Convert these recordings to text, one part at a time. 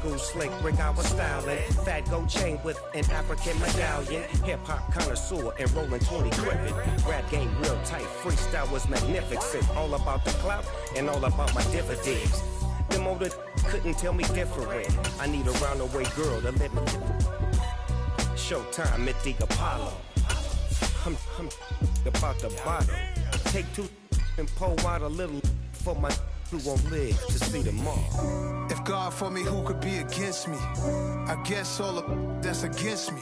school slick, brick I was styling. Fat gold chain with an African medallion. Hip-hop connoisseur and rolling 20 crippin'. Rap game real tight, freestyle was magnificent. All about the clout and all about my dividends. Them older couldn't tell me different. I need a round-the-way girl to let me. Showtime at the Apollo. I'm about the bottle. Take two and pour out a little for my who won't live to see tomorrow. If God for me, who could be against me? I guess all of that's against me.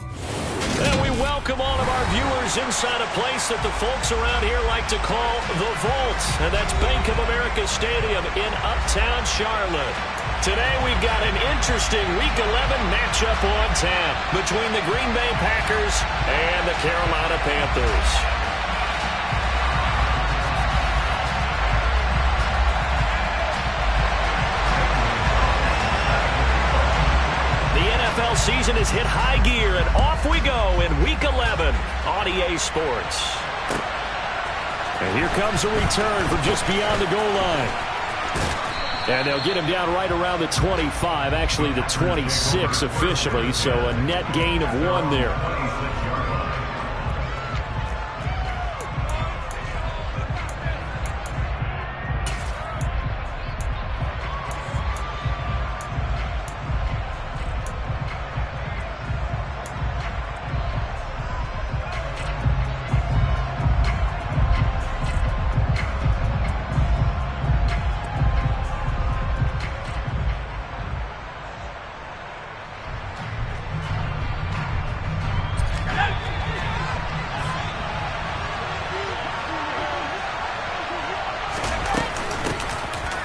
And we welcome all of our viewers inside a place that the folks around here like to call the Vault. And that's Bank of America Stadium in Uptown Charlotte. Today we've got an interesting Week 11 matchup on tap between the Green Bay Packers and the Carolina Panthers. The NFL season has hit high gear, and off we go in Week 11 on EA Sports. And here comes a return from just beyond the goal line. And they'll get him down right around the 25, actually the 26 officially, so a net gain of 1 there.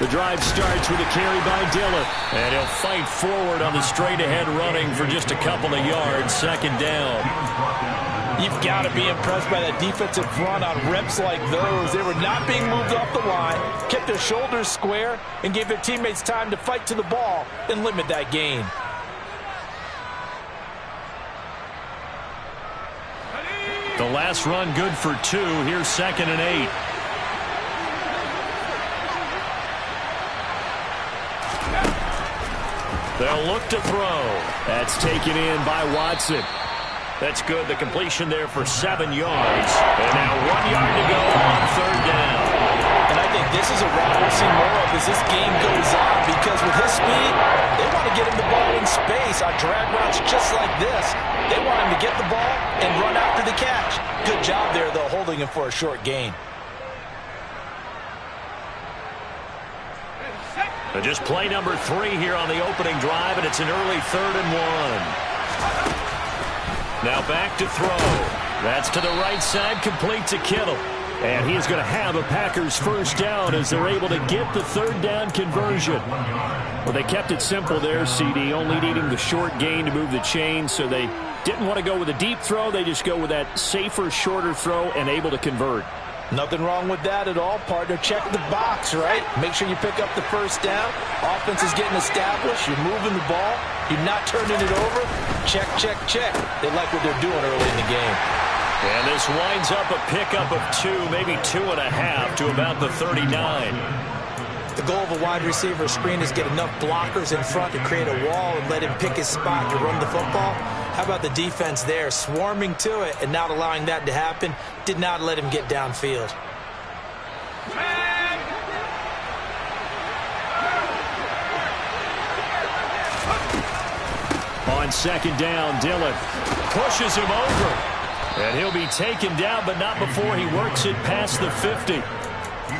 The drive starts with a carry by Dillon. And he'll fight forward on the straight-ahead running for just a couple of yards. Second down. You've got to be impressed by that defensive front on reps like those. They were not being moved off the line, kept their shoulders square, and gave their teammates time to fight to the ball and limit that gain. The last run good for 2. Here's 2nd and 8. They'll look to throw. That's taken in by Watson. That's good. The completion there for 7 yards. And now 1 yard to go on 3rd down. And I think this is a route we'll see more of as this game goes on, because with his speed, they want to get him the ball in space on drag routes just like this. They want him to get the ball and run after the catch. Good job there, though, holding him for a short gain. Just play number 3 here on the opening drive, and it's an early 3rd and 1. Now back to throw. That's to the right side, complete to Kittle. And he's going to have a Packers first down as they're able to get the 3rd down conversion. Well, they kept it simple there, CD, only needing the short gain to move the chain, so they didn't want to go with a deep throw. They just go with that safer, shorter throw and able to convert. Nothing wrong with that at all, partner. Check the box, right? Make sure you pick up the first down. Offense is getting established. You're moving the ball. You're not turning it over. Check, check, check. They like what they're doing early in the game. And this winds up a pickup of 2, maybe 2.5 to about the 39. The goal of a wide receiver screen is get enough blockers in front to create a wall and let him pick his spot to run the football. How about the defense there, swarming to it and not allowing that to happen? Did not let him get downfield. On 2nd down, Dillon pushes him over. And he'll be taken down, but not before he works it past the 50.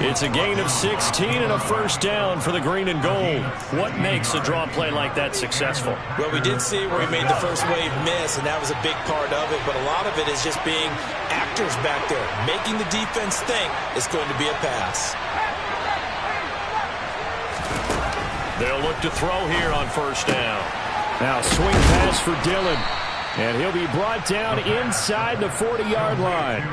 It's a gain of 16 and a first down for the green and gold. What makes a draw play like that successful? Well, we did see where he made the first wave miss, and that was a big part of it. But a lot of it is just being actors back there, making the defense think it's going to be a pass. They'll look to throw here on first down. Now swing pass for Dillon. And he'll be brought down inside the 40-yard line.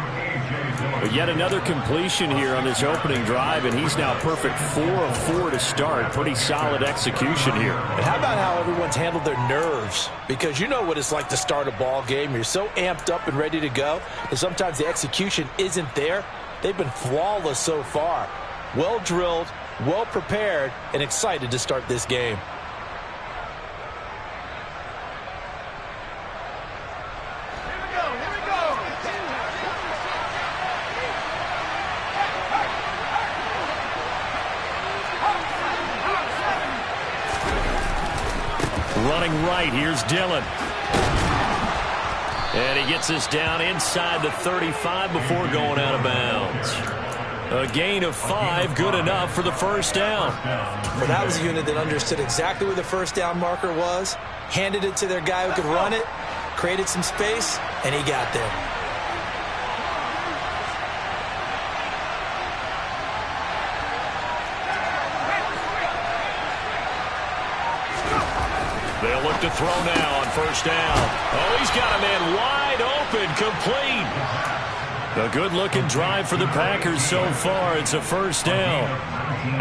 But yet another completion here on this opening drive, and he's now perfect 4 of 4 to start. Pretty solid execution here. And how about how everyone's handled their nerves? Because you know what it's like to start a ball game. You're so amped up and ready to go, and sometimes the execution isn't there. They've been flawless so far. Well drilled, well prepared, and excited to start this game. Running right, here's Dillon. And he gets us down inside the 35 before going out of bounds. A gain of 5, good enough for the first down. Well, that was a unit that understood exactly where the first down marker was, handed it to their guy who could run it, created some space, and he got there. They'll look to throw now on first down. Oh, he's got a man wide open, complete. A good-looking drive for the Packers so far. It's a first down.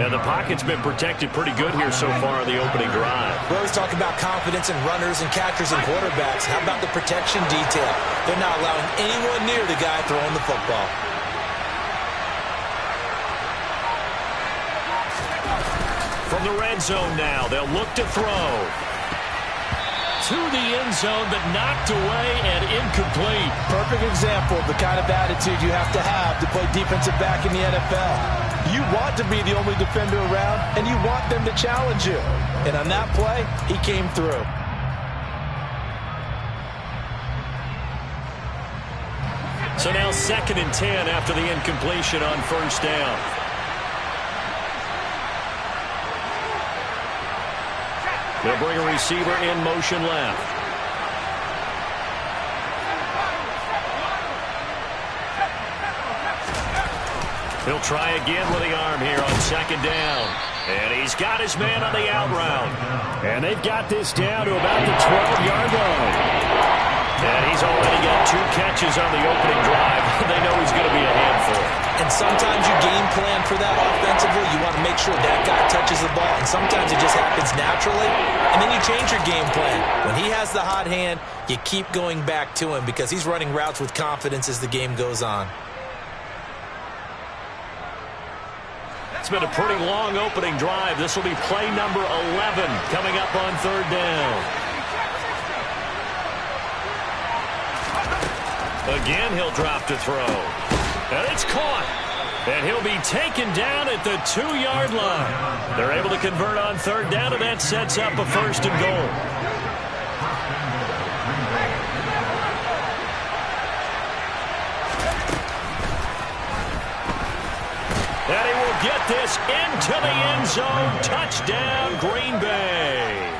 And the pocket's been protected pretty good here so far in the opening drive. We always talk about confidence in runners and catchers and quarterbacks. How about the protection detail? They're not allowing anyone near the guy throwing the football. From the red zone now, they'll look to throw. To the end zone, but knocked away and incomplete. Perfect example of the kind of attitude you have to play defensive back in the NFL. You want to be the only defender around, and you want them to challenge you. And on that play, he came through. So now 2nd and 10 after the incompletion on first down. They'll bring a receiver in motion left. He'll try again with the arm here on 2nd down. And he's got his man on the out route. And they've got this down to about the 12-yard line. And he's already got 2 catches on the opening drive. They know he's going to be a handful. And sometimes you game plan for that offensively. You want to make sure that guy touches the ball. And sometimes it just happens naturally. And then you change your game plan. When he has the hot hand, you keep going back to him because he's running routes with confidence as the game goes on. It's been a pretty long opening drive. This will be play number 11 coming up on 3rd down. Again, he'll drop to throw. And it's caught. And he'll be taken down at the 2-yard line. They're able to convert on 3rd down, and that sets up a 1st and goal. And he will get this into the end zone. Touchdown, Green Bay.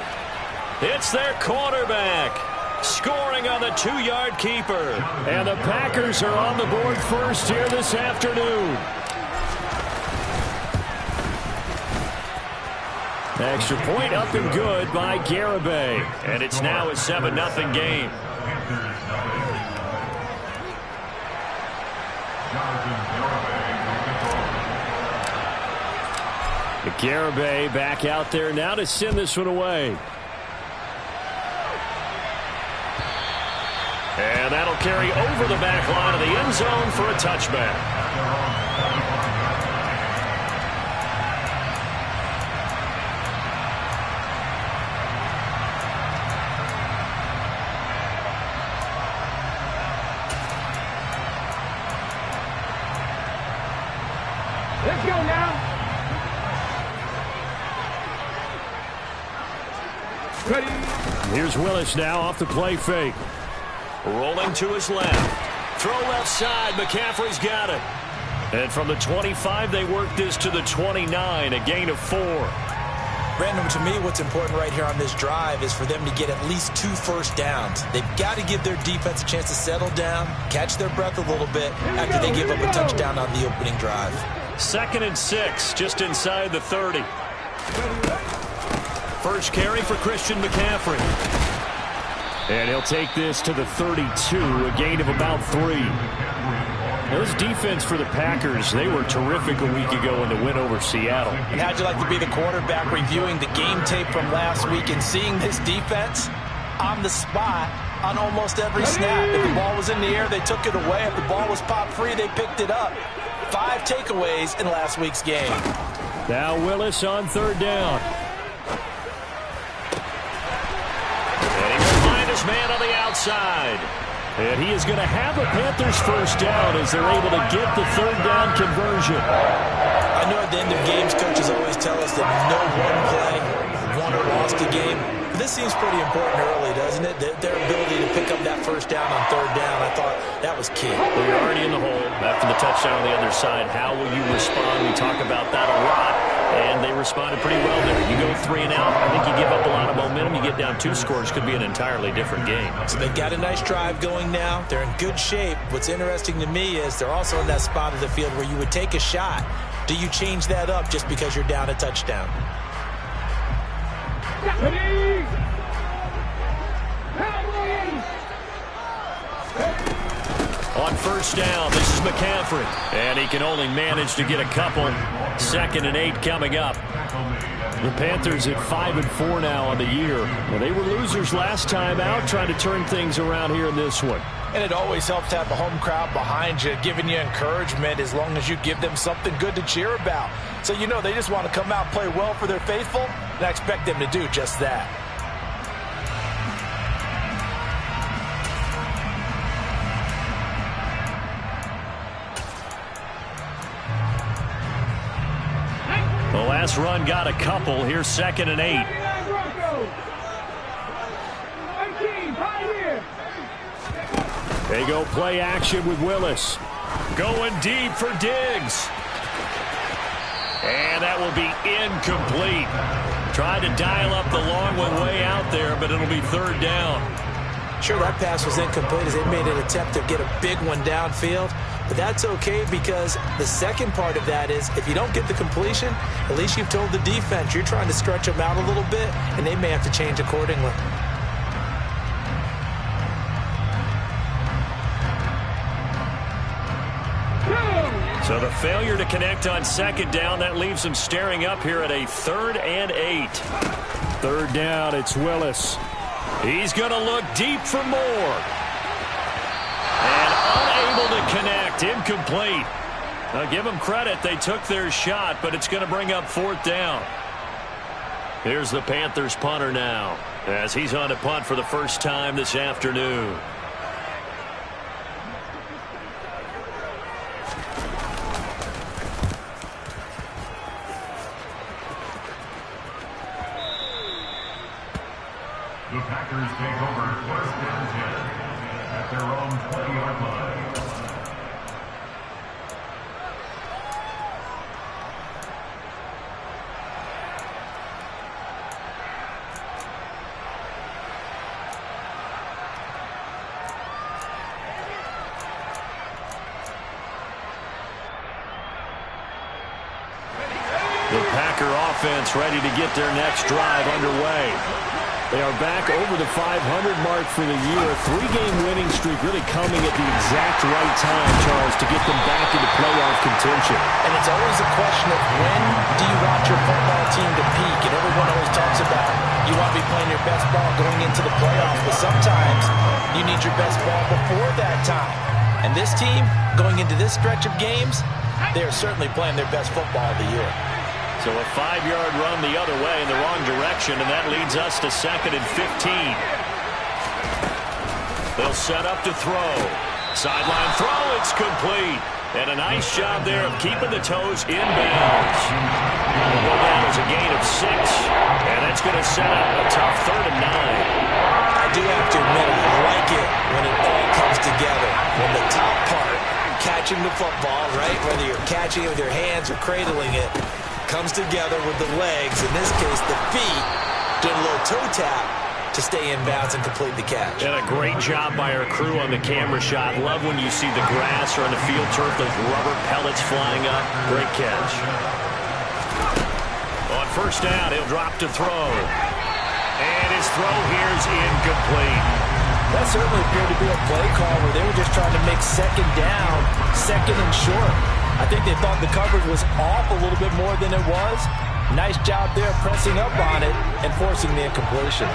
It's their quarterback scoring on the 2-yard keeper. And the Packers are on the board first here this afternoon. Extra point up and good by Garibay. And it's now a 7-0 game. Garibay back out there now to send this one away. And that'll carry over the back line of the end zone for a touchback. Let's go now. Ready. Here's Willis now off the play fake. Rolling to his left. Throw left side. McCaffrey's got it. And from the 25, they work this to the 29, a gain of 4. Brandon, to me, what's important right here on this drive is for them to get at least 2 first downs. They've got to give their defense a chance to settle down, catch their breath a little bit after they give up a touchdown on the opening drive. 2nd and 6, just inside the 30. First carry for Christian McCaffrey. And he'll take this to the 32, a gain of about 3. This defense for the Packers, they were terrific a week ago in the win over Seattle. And how'd you like to be the quarterback reviewing the game tape from last week and seeing this defense on the spot on almost every snap? If the ball was in the air, they took it away. If the ball was popped free, they picked it up. 5 takeaways in last week's game. Now Willis on 3rd down. Man on the outside. And he is going to have a Panthers first down as they're able to get the 3rd down conversion. I know at the end of games, coaches always tell us that no one play won or lost a game. This seems pretty important early, doesn't it? Their ability to pick up that first down on third down, I thought that was key. Well, you're already in the hole after the touchdown on the other side. How will you respond? We talk about that a lot, and they responded pretty well there. You go 3 and out, I think you give up a lot of momentum. You get down 2 scores, could be an entirely different game. So they've got a nice drive going now. They're in good shape. What's interesting to me is they're also in that spot of the field where you would take a shot. Do you change that up just because you're down a touchdown? On first down, this is McCaffrey. And he can only manage to get a couple. 2nd and 8 coming up. The Panthers at 5-4 now on the year. Well, they were losers last time out, trying to turn things around here in this one. And it always helps to have the home crowd behind you, giving you encouragement as long as you give them something good to cheer about. So you know they just want to come out and play well for their faithful, and I expect them to do just that. The last run got a couple. Here's 2nd and 8. They go play action with Willis. Going deep for Diggs. And that will be incomplete. Tried to dial up the long one way out there, but it'll be 3rd down. Sure, that pass was incomplete as they made an attempt to get a big one downfield. But that's okay because the second part of that is if you don't get the completion, at least you've told the defense you're trying to stretch them out a little bit, and they may have to change accordingly. So the failure to connect on 2nd down, that leaves them staring up here at a 3rd and 8. 3rd down, it's Willis. He's going to look deep for more. And unable to connect, incomplete. Now give them credit, they took their shot, but it's going to bring up 4th down. Here's the Panthers punter now, as he's on to punt for the first time this afternoon. The Packers take over 1st and 10 at their own 20-yard line. The Packer offense ready to get their next drive underway. They are back over the 500 mark for the year. A 3-game winning streak really coming at the exact right time, Charles, to get them back into playoff contention. And it's always a question of when do you want your football team to peak? And everyone always talks about you want to be playing your best ball going into the playoffs, but sometimes you need your best ball before that time. And this team, going into this stretch of games, they are certainly playing their best football of the year. So a 5-yard run the other way in the wrong direction, and that leads us to 2nd and 15. They'll set up to throw. Sideline throw, it's complete. And a nice job there of keeping the toes inbounds. Will go down as a gain of 6, and that's going to set up a tough 3rd and 9. I do have to admit, I like it when it all comes together. When the top part, catching the football, right, whether you're catching it with your hands or cradling it, comes together with the legs, in this case the feet, doing a little toe tap to stay in bounds and complete the catch. And a great job by our crew on the camera shot. Love when you see the grass or on the field turf, those rubber pellets flying up. Great catch. On first down, he'll drop to throw. And his throw here is incomplete. That certainly appeared to be a play call where they were just trying to make 2nd down, 2nd and short. I think they thought the coverage was off a little bit more than it was. Nice job there pressing up on it and forcing the incompletion.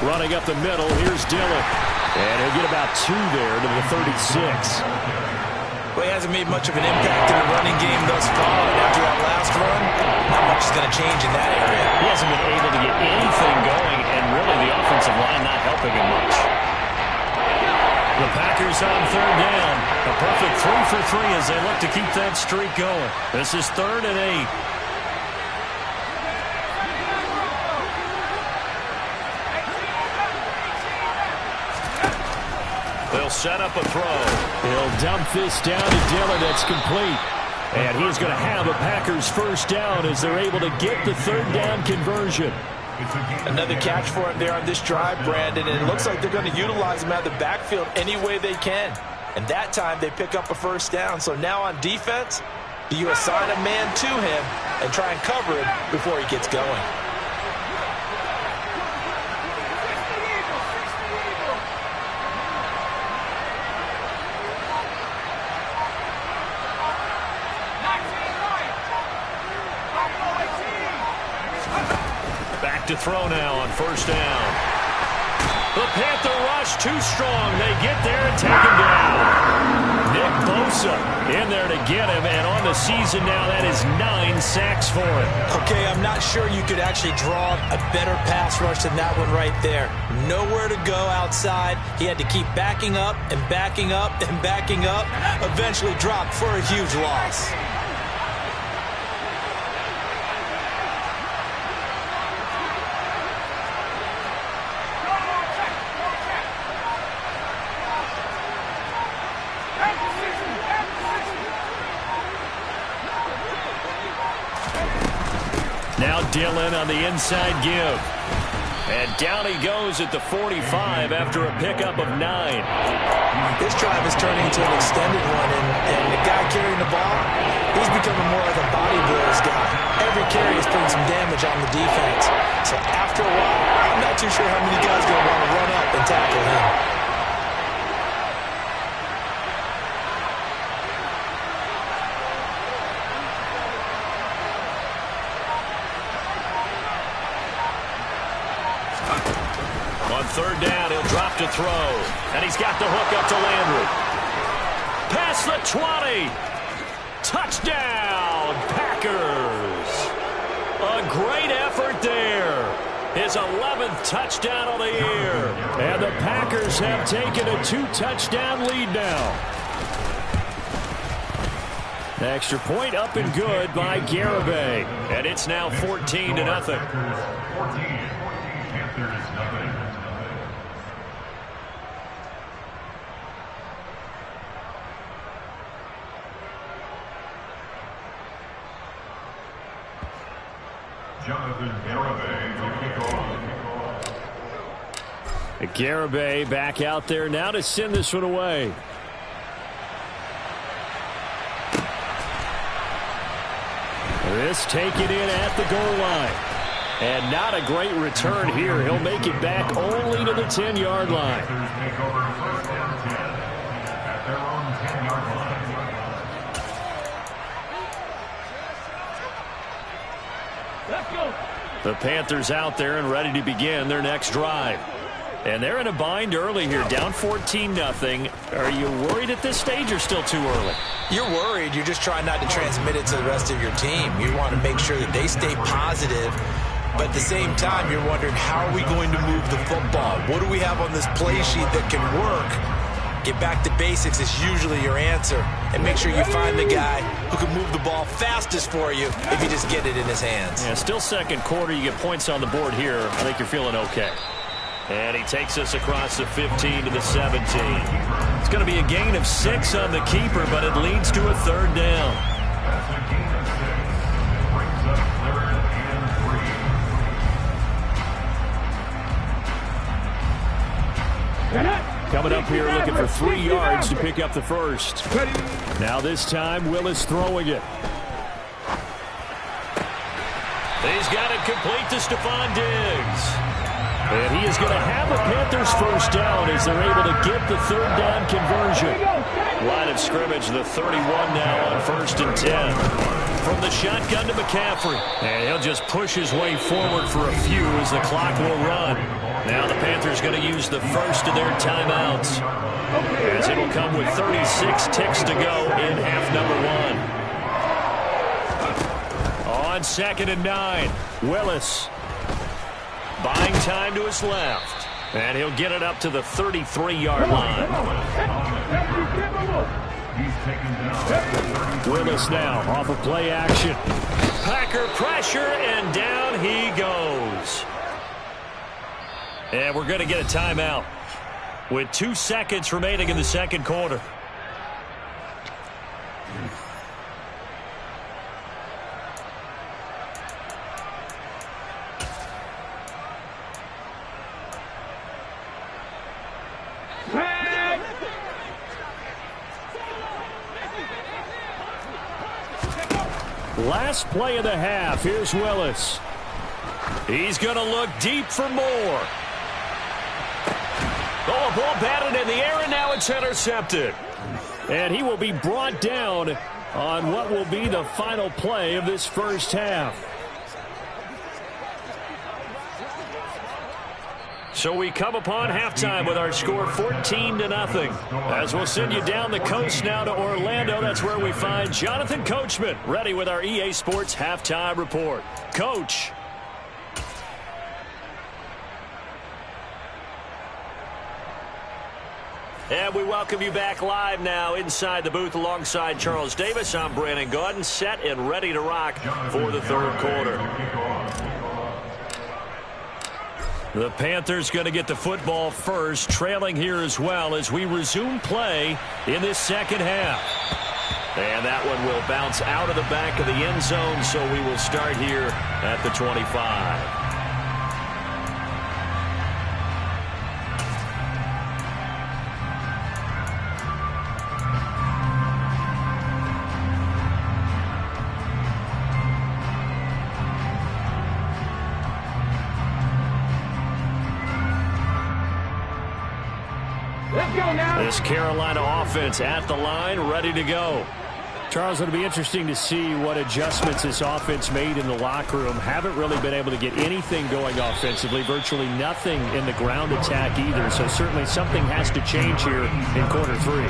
Running up the middle, here's Dillon. And he'll get about 2 there to the 36. Well, he hasn't made much of an impact in the running game thus far. And after that last run, not much is going to change in that area. He hasn't been able to get anything going, and really the offensive line not helping him much. The Packers on 3rd down. A perfect 3 for 3 as they look to keep that streak going. This is 3rd and 8. They'll set up a throw. He'll dump this down to Dillon. That's complete. And he's going to have a Packers first down as they're able to get the 3rd down conversion. Another catch for him there on this drive, Brandon, and it looks like they're going to utilize him out of the backfield any way they can. And that time they pick up a first down. So now on defense, do you assign a man to him and try and cover it before he gets going? To throw now on first down. The Panther rush too strong. They get there and take him down. Nick Bosa in there to get him, and on the season now that is 9 sacks for him. Okay, I'm not sure you could actually draw a better pass rush than that one right there. Nowhere to go outside. He had to keep backing up and backing up and backing up. Eventually dropped for a huge loss. Now Dillon on the inside give. And down he goes at the 45 after a pickup of 9. This drive is turning into an extended one, and the guy carrying the ball, he's becoming more like a body blows guy. Every carry is putting some damage on the defense. So after a while, I'm not too sure how many guys are going to want to run up and tackle him. On 3rd down, he'll drop to throw. And he's got the hook up to Landry. Past the 20. Touchdown, Packers. A great effort there. His 11th touchdown of the year. And the Packers have taken a 2-touchdown lead now. The extra point up and good by Garibay. And it's now 14-0. Garibay back out there now to send this one away. This taken in at the goal line. And not a great return here. He'll make it back only to the 10-yard line. The Panthers out there and ready to begin their next drive. And they're in a bind early here, down 14-0. Are you worried at this stage or still too early? You're worried. You're just trying not to transmit it to the rest of your team. You want to make sure that they stay positive. But at the same time, you're wondering, how are we going to move the football? What do we have on this play sheet that can work? Get back to basics is usually your answer. And make sure you find the guy who can move the ball fastest for you if you just get it in his hands. Yeah, still second quarter. You get points on the board here. I think you're feeling okay. And he takes us across the 15 to the 17. It's going to be a gain of 6 on the keeper, but it leads to a 3rd down. Coming up here looking for 3 yards to pick up the first. Now this time Willis throwing it. He's got it complete to Stephon Diggs. And he is going to have a Panthers first down as they're able to get the 3rd down conversion. Line of scrimmage, the 31 now on 1st and 10. From the shotgun to McCaffrey. And he'll just push his way forward for a few as the clock will run. Now the Panthers going to use the first of their timeouts, as it'll come with 36 ticks to go in half number 1. On 2nd and 9, Willis. Buying time to his left. And he'll get it up to the 33-yard line. He's taken down. Willis now off of play action. Packer pressure, and down he goes. And we're going to get a timeout with 2 seconds remaining in the second quarter. Last play of the half. Here's Willis. He's going to look deep for more. Oh, a ball batted in the air, and now it's intercepted. And he will be brought down on what will be the final play of this first half. So we come upon halftime with our score 14-0. As we'll send you down the coast now to Orlando. That's where we find Jonathan Coachman ready with our EA Sports halftime report. Coach. And we welcome you back live now inside the booth alongside Charles Davis. I'm Brandon Gaudin, set and ready to rock for the third quarter. The Panthers going to get the football first, trailing here as well as we resume play in this second half. And that one will bounce out of the back of the end zone, so we will start here at the 25. This Carolina offense at the line, ready to go. Charles, it'll be interesting to see what adjustments this offense made in the locker room. Haven't really been able to get anything going offensively, virtually nothing in the ground attack either. So certainly something has to change here in quarter three.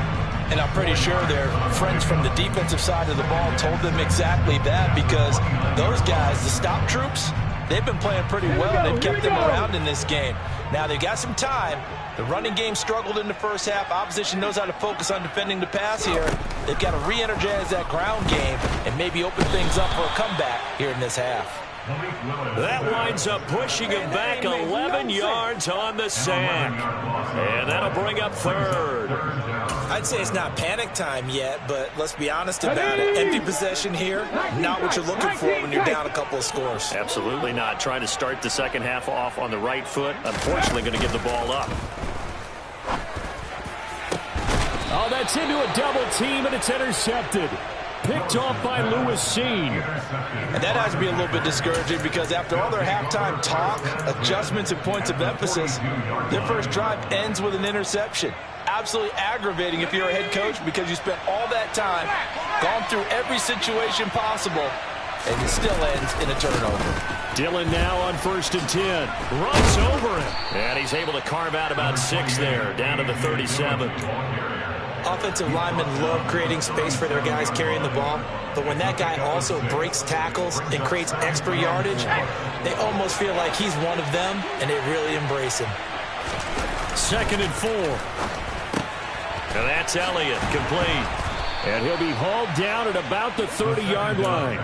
And I'm pretty sure their friends from the defensive side of the ball told them exactly that, because those guys, the stop troops, they've been playing pretty well. They've kept them around in this game. Now they've got some time. The running game struggled in the first half. Opposition knows how to focus on defending the pass here. They've got to re-energize that ground game and maybe open things up for a comeback here in this half. That winds up pushing him back 11 yards on the sack. And that'll bring up third. I'd say it's not panic time yet, but let's be honest about it. Empty possession here, not what you're looking for when you're down a couple of scores. Absolutely not. Trying to start the second half off on the right foot. Unfortunately, going to give the ball up. Oh, that's into a double team, and it's intercepted. Picked off by Lewis Seen. And that has to be a little bit discouraging, because after all their halftime talk, adjustments, and points of emphasis, their first drive ends with an interception. Absolutely aggravating if you're a head coach, because you spent all that time, gone through every situation possible, and it still ends in a turnover. Dillon now on 1st and 10. Runs over him. And he's able to carve out about 6 there, down to the 37. Offensive linemen love creating space for their guys carrying the ball, but when that guy also breaks tackles and creates extra yardage, they almost feel like he's one of them, and they really embrace him. 2nd and 4. And that's Elliott, complete. And he'll be hauled down at about the 30-yard line.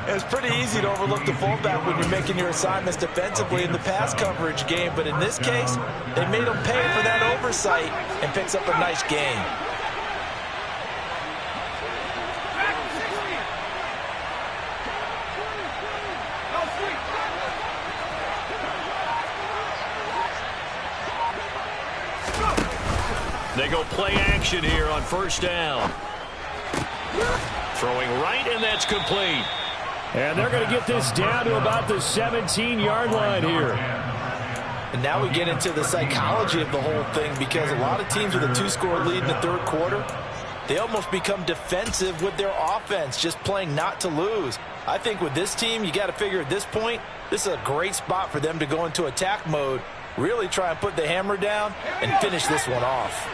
It's pretty easy to overlook the fullback when you're making your assignments defensively in the pass coverage game, but in this case, they made him pay for that oversight and picks up a nice gain. They go play action here on 1st down. Throwing right, and that's complete. And they're going to get this down to about the 17-yard line here. And now we get into the psychology of the whole thing, because a lot of teams with a 2-score lead in the third quarter, they almost become defensive with their offense, just playing not to lose. I think with this team, you got to figure at this point, this is a great spot for them to go into attack mode, really try and put the hammer down and finish this one off.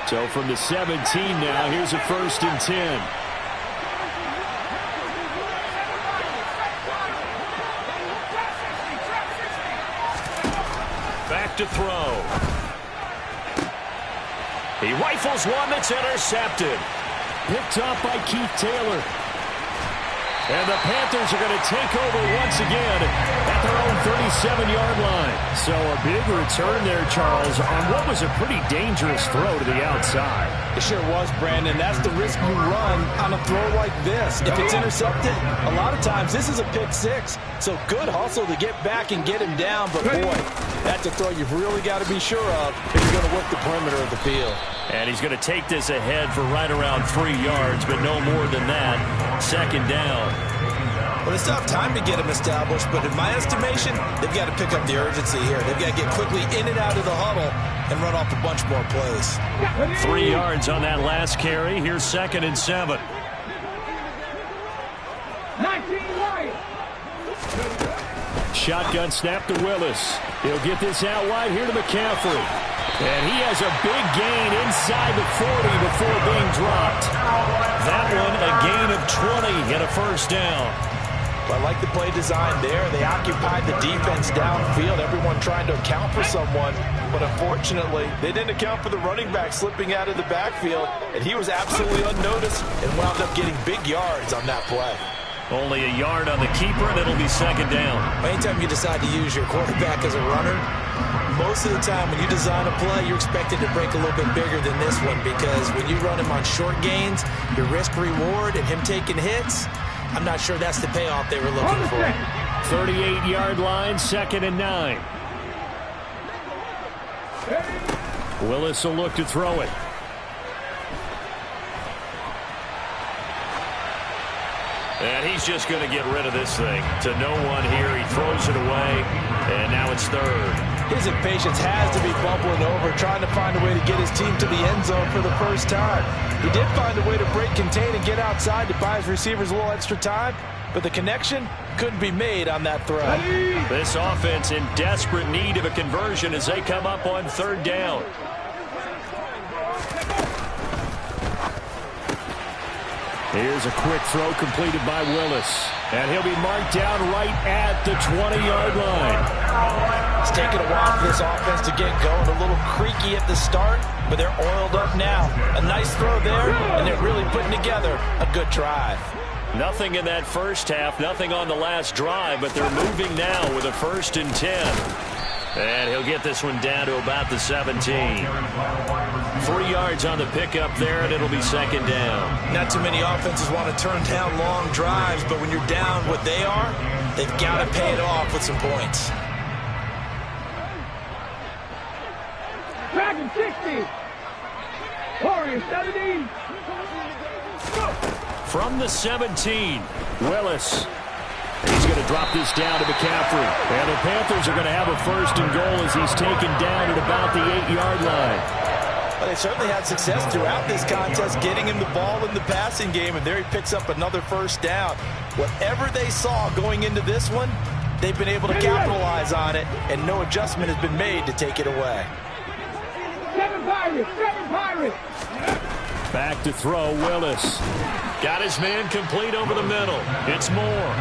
So from the 17 now, here's a 1st and 10. Back to throw. He rifles one that's intercepted. picked off by Keith Taylor. And the Panthers are going to take over once again at their own 37-yard line. So a big return there, Charles, on what was a pretty dangerous throw to the outside. It sure was, Brandon. That's the risk you run on a throw like this. If it's intercepted, a lot of times this is a pick six. So good hustle to get back and get him down. But, boy, that's a throw you've really got to be sure of if you're going to work the perimeter of the field. And he's going to take this ahead for right around 3 yards, but no more than that. Second down. Well, they still have time to get him established, but in my estimation, they've got to pick up the urgency here. They've got to get quickly in and out of the huddle and run off a bunch more plays. 3 yards on that last carry. Here's 2nd and 7. 19 right. Shotgun snap to Willis. He'll get this out wide here to McCaffrey. And he has a big gain inside the 40 before being dropped. That one a gain of 20 and a first down. Well, I like the play design there. They occupied the defense downfield, everyone trying to account for someone. But unfortunately, they didn't account for the running back slipping out of the backfield, and he was absolutely unnoticed and wound up getting big yards on that play. Only a yard on the keeper, and it'll be second down. Anytime you decide to use your quarterback as a runner, most of the time when you design a play, you're expected to break a little bit bigger than this one, because when you run him on short gains, your risk-reward and him taking hits, I'm not sure that's the payoff they were looking for. 38-yard line, 2nd and 9. Willis will look to throw it. And he's just going to get rid of this thing. To no one here. He throws it away, and now it's 3rd. His impatience has to be bubbling over, trying to find a way to get his team to the end zone for the first time. He did find a way to break, contain, and get outside to buy his receivers a little extra time, but the connection couldn't be made on that throw. This offense in desperate need of a conversion as they come up on 3rd down. Here's a quick throw completed by Willis. And he'll be marked down right at the 20-yard line. It's taken a while for this offense to get going. A little creaky at the start, but they're oiled up now. A nice throw there, and they're really putting together a good drive. Nothing in that first half, nothing on the last drive, but they're moving now with a 1st and 10. And he'll get this one down to about the 17. 3 yards on the pickup there, and it'll be second down. Not too many offenses want to turn down long drives, but when you're down what they are, they've got to pay it off with some points. Dragon 60. Warriors 17. From the 17, Willis. He's going to drop this down to McCaffrey. And the Panthers are going to have a 1st and goal as he's taken down at about the 8-yard line. Well, they certainly had success throughout this contest getting him the ball in the passing game, and there he picks up another 1st down. Whatever they saw going into this one, they've been able to capitalize on it, and no adjustment has been made to take it away. 7 Pirates! 7 Pirates! Back to throw, Willis. Got his man complete over the middle. It's Moore.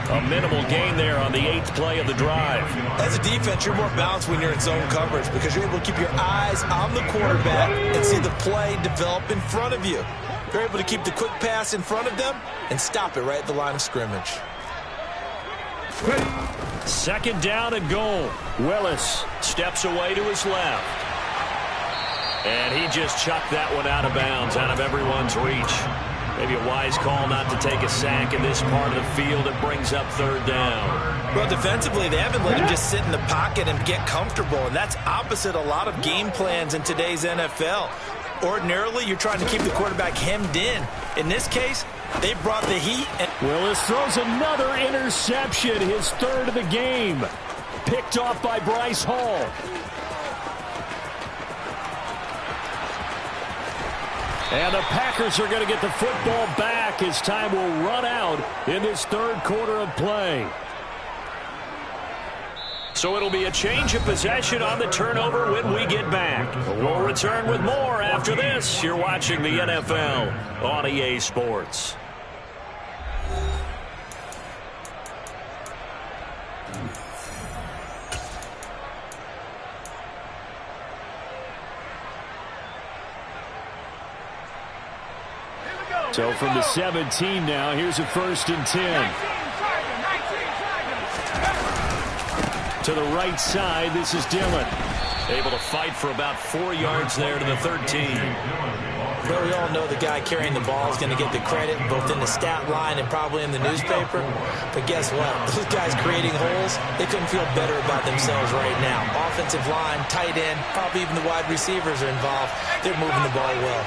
A minimal gain there on the 8th play of the drive. As a defense, you're more balanced when you're in zone coverage because you're able to keep your eyes on the quarterback and see the play develop in front of you. You're able to keep the quick pass in front of them and stop it right at the line of scrimmage. 2nd down and goal. Willis steps away to his left. And he just chucked that one out of bounds, out of everyone's reach. Maybe a wise call not to take a sack in this part of the field. It brings up 3rd down. Well, defensively, they haven't let him just sit in the pocket and get comfortable, and that's opposite a lot of game plans in today's NFL. Ordinarily, you're trying to keep the quarterback hemmed in. In this case, they brought the heat. And Willis throws another interception, his 3rd of the game. Picked off by Bryce Hall. And the Packers are going to get the football back as time will run out in this 3rd quarter of play. So it'll be a change of possession on the turnover when we get back. We'll return with more after this. You're watching the NFL on EA Sports. So from the 17 now, here's a 1st and 10. To the right side, this is Dillon. Able to fight for about 4 yards there to the 13. Well, we all know the guy carrying the ball is going to get the credit both in the stat line and probably in the newspaper. But guess what? Those guys creating holes, they couldn't feel better about themselves right now. Offensive line, tight end, probably even the wide receivers are involved. They're moving the ball well.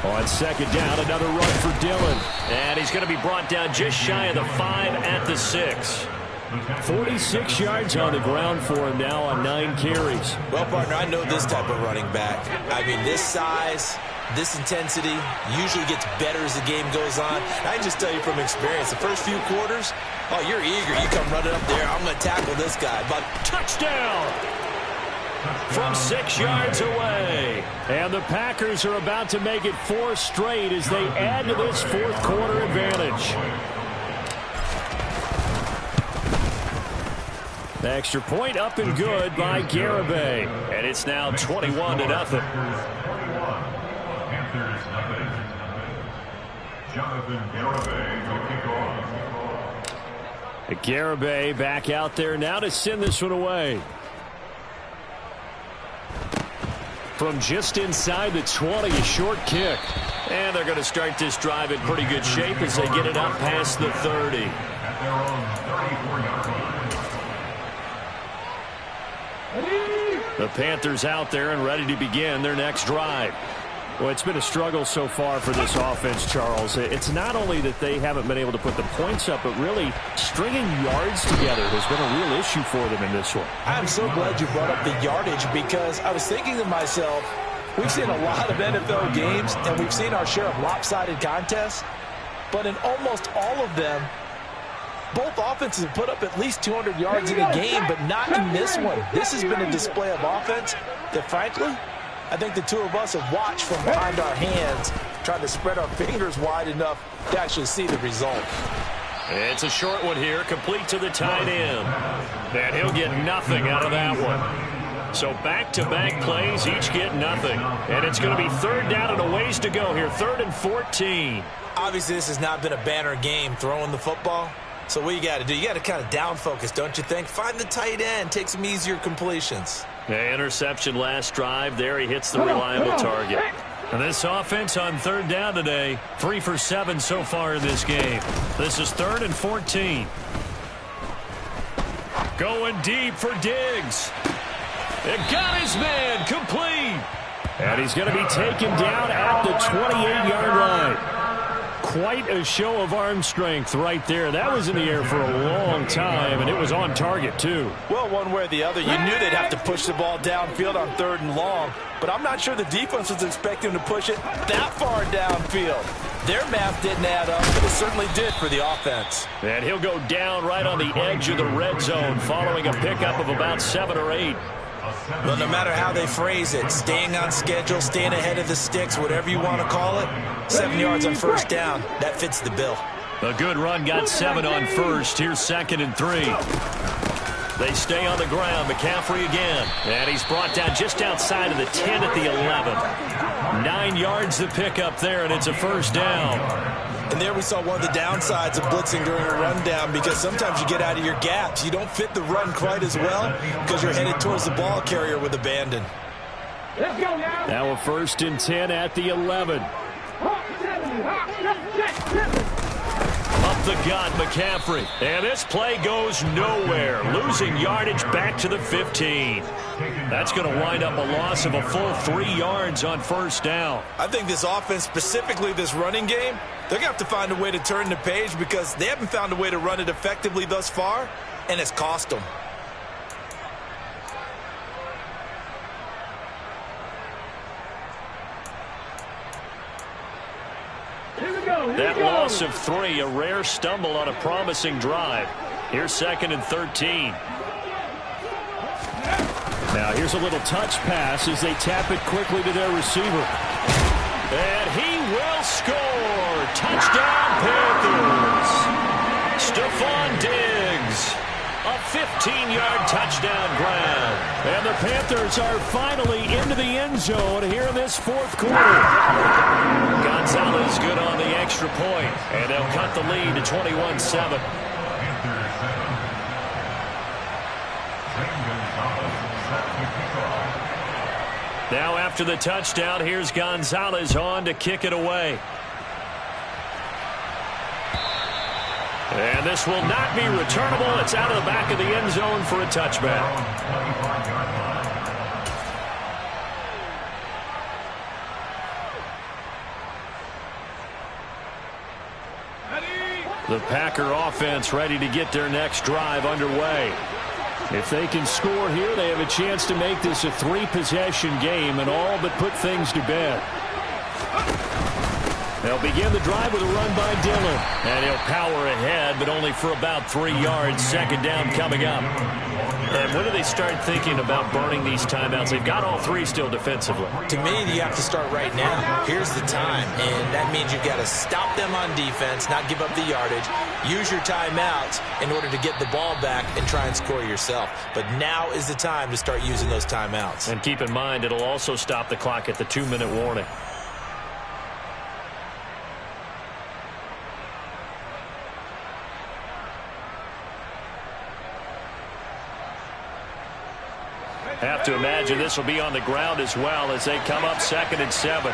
On 2nd down, another run for Dillon. And he's going to be brought down just shy of the 5 at the 6. 46 yards on the ground for him now on 9 carries. Well, partner, I know this type of running back. I mean, this size, this intensity usually gets better as the game goes on. I can just tell you from experience, the first few quarters, oh, you're eager. You come running up there, I'm going to tackle this guy. But touchdown! From 6 yards away. And the Packers are about to make it 4 straight as they add to this 4th quarter advantage. The extra point up and good by Garibay. And it's now 21-0. Panthers nothing. Jonathan Garibay will kick off. Garibay back out there now to send this one away. From just inside the 20, a short kick. And they're going to start this drive in pretty good shape as they get it up past the 30. At their own 34-yard line. The Panthers out there and ready to begin their next drive. Well, it's been a struggle so far for this offense, Charles. It's not only that they haven't been able to put the points up, but really stringing yards together has been a real issue for them in this one. I'm so glad you brought up the yardage because I was thinking to myself, we've seen a lot of NFL games and we've seen our share of lopsided contests, but in almost all of them, both offenses have put up at least 200 yards in a game, but not in this one. This has been a display of offense that, frankly, I think the two of us have watched from behind our hands, trying to spread our fingers wide enough to actually see the result. It's a short one here, complete to the tight end. And he'll get nothing out of that one. So back-to-back plays, each get nothing. And it's going to be 3rd down and a ways to go here, 3rd and 14. Obviously, this has not been a banner game throwing the football. So what you got to do, you got to kind of down focus, don't you think? Find the tight end, take some easier completions. The interception last drive. There he hits the reliable target. And this offense on 3rd down today, 3 for 7 so far in this game. This is 3rd and 14. Going deep for Diggs. It got his man complete. And he's going to be taken down at the 28-yard line. Quite a show of arm strength right there. That was in the air for a long time, and it was on target, too. Well, one way or the other, you knew they'd have to push the ball downfield on 3rd and long, but I'm not sure the defense was expecting to push it that far downfield. Their math didn't add up, but it certainly did for the offense. And he'll go down right on the edge of the red zone following a pickup of about 7 or 8. Well, no matter how they phrase it, staying on schedule, staying ahead of the sticks, whatever you want to call it, 7 yards on 1st down, that fits the bill. A good run got 7 on 1st. Here's 2nd and 3. They stay on the ground. McCaffrey again. And he's brought down just outside of the 10 at the 11. 9 yards to pick up there, and it's a 1st down. And there we saw one of the downsides of blitzing during a rundown because sometimes you get out of your gaps. You don't fit the run quite as well because you're headed towards the ball carrier with abandon. Let's go now. Now a 1st and 10 at the 11. Up the gut, McCaffrey. And this play goes nowhere. Losing yardage back to the 15. That's going to wind up a loss of a full 3 yards on 1st down. I think this offense, specifically this running game, they're going to have to find a way to turn the page because they haven't found a way to run it effectively thus far, and it's cost them. That loss of 3, a rare stumble on a promising drive. Here's 2nd and 13. Now here's a little touch pass as they tap it quickly to their receiver. And he will score. Touchdown Panthers. Stephon Diggs. A 15-yard touchdown grab. And the Panthers are finally into the end zone here in this fourth quarter. Gonzalez good on the extra point, and they'll cut the lead to 21-7. Now after the touchdown, here's Gonzalez on to kick it away. And this will not be returnable. It's out of the back of the end zone for a touchback. The Packer offense ready to get their next drive underway. If they can score here, they have a chance to make this a three-possession game and all but put things to bed. They'll begin the drive with a run by Dillon. And he'll power ahead, but only for about 3 yards. Second down coming up. And when do they start thinking about burning these timeouts? They've got all three still defensively. To me, you have to start right now. Here's the time, and that means you've got to stop them on defense, not give up the yardage. Use your timeouts in order to get the ball back and try and score yourself. But now is the time to start using those timeouts. And keep in mind, it'll also stop the clock at the 2-minute warning. Have to imagine this will be on the ground as well as they come up 2nd and 7.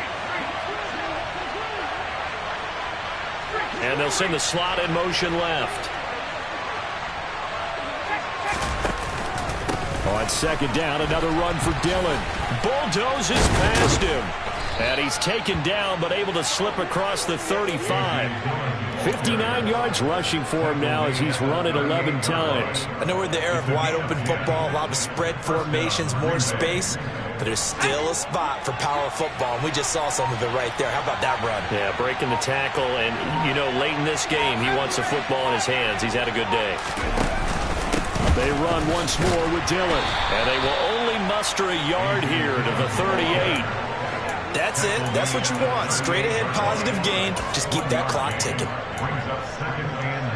And they'll send the slot in motion left. On 2nd down, another run for Dillon. Bulldozes past him. And he's taken down but able to slip across the 35. 59 yards rushing for him now as he's run it 11 times. I know we're in the era of wide-open football, a lot of spread formations, more space, but there's still a spot for power football, and we just saw some of it right there. How about that run? Yeah, breaking the tackle, and, you know, late in this game, he wants the football in his hands. He's had a good day. They run once more with Dillon, and they will only muster a yard here to the 38. That's it. That's what you want. Straight ahead, positive gain. Just keep that clock ticking. Brings up 2nd and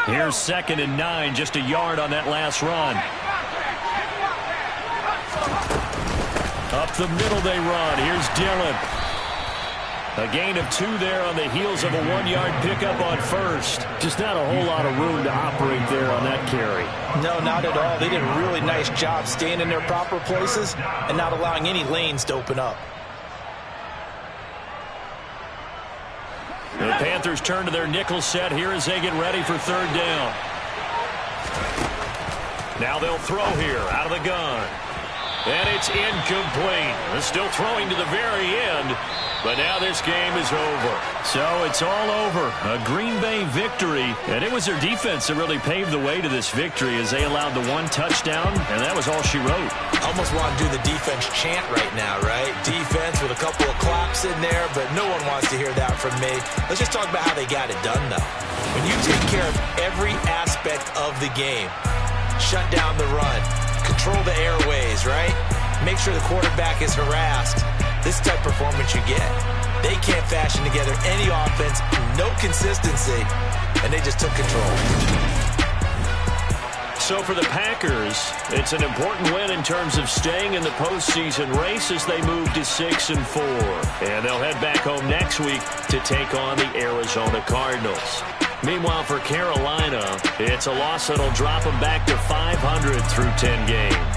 9. Here's 2nd and 9, just a yard on that last run. Up the middle they run. Here's Dillon. A gain of 2 there on the heels of a 1-yard pickup on first. Just not a whole lot of room to operate there on that carry. No, not at all. They did a really nice job staying in their proper places and not allowing any lanes to open up. The Panthers turn to their nickel set here as they get ready for 3rd down. Now they'll throw here out of the gun. And it's incomplete. They're still throwing to the very end. But now this game is over. So it's all over. A Green Bay victory. And it was their defense that really paved the way to this victory as they allowed the 1 touchdown. And that was all she wrote. Almost want to do the defense chant right now, right? Defense with a couple of claps in there, but no one wants to hear that from me. Let's just talk about how they got it done, though. When you take care of every aspect of the game, shut down the run, control the airways, right? Make sure the quarterback is harassed. This type of performance you get. They can't fashion together any offense, no consistency, and they just took control. So for the Packers, it's an important win in terms of staying in the postseason race as they move to 6-4. And they'll head back home next week to take on the Arizona Cardinals. Meanwhile, for Carolina, it's a loss that'll drop them back to 500 through 10 games.